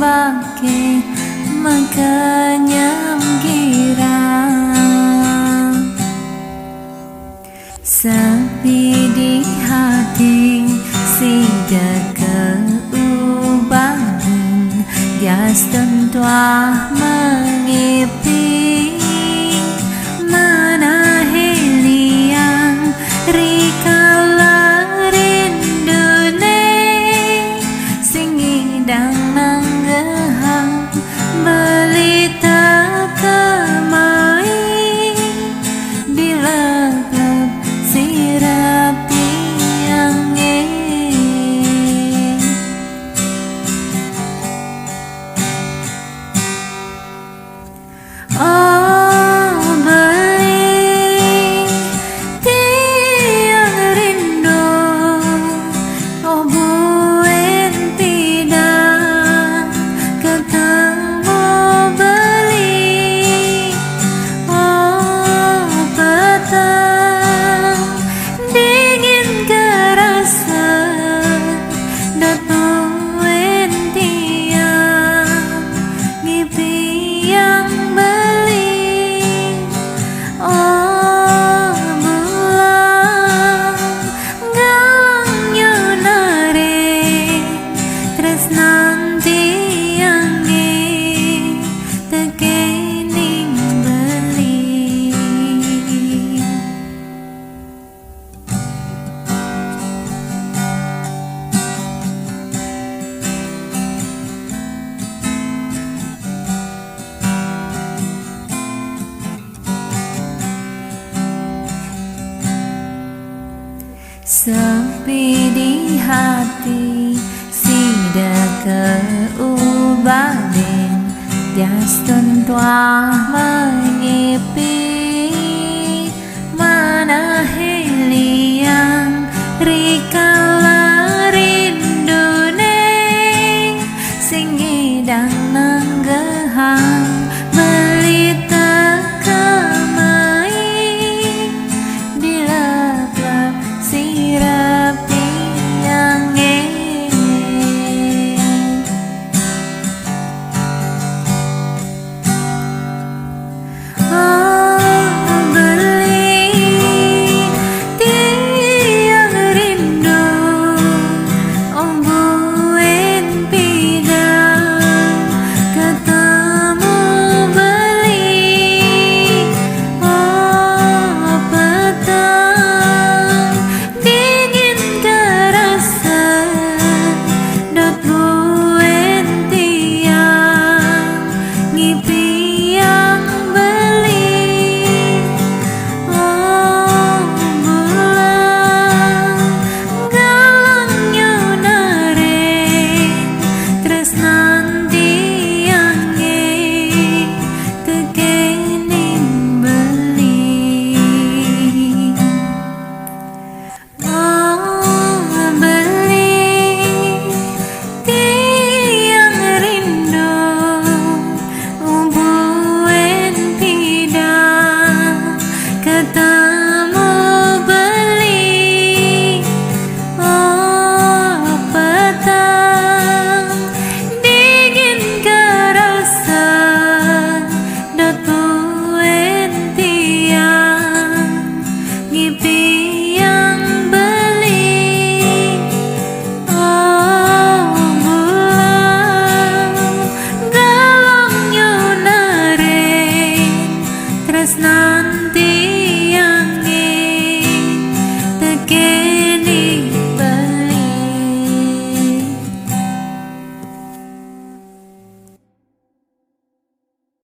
bake makanya girang sepi di hati sida keubangan jas tentua mengipi mana heliang rikala rindune singidang nanggehang belita kemai dilelep sirap tiangnya oh beli tiang rindu oh buen tidak ketemu beli oh petang dingin kerasa datuen tiang ngipi yang oh bulan gangnya nare tresnanti angge tekening beli sepi di hati sida keubaden jas tentua mengipi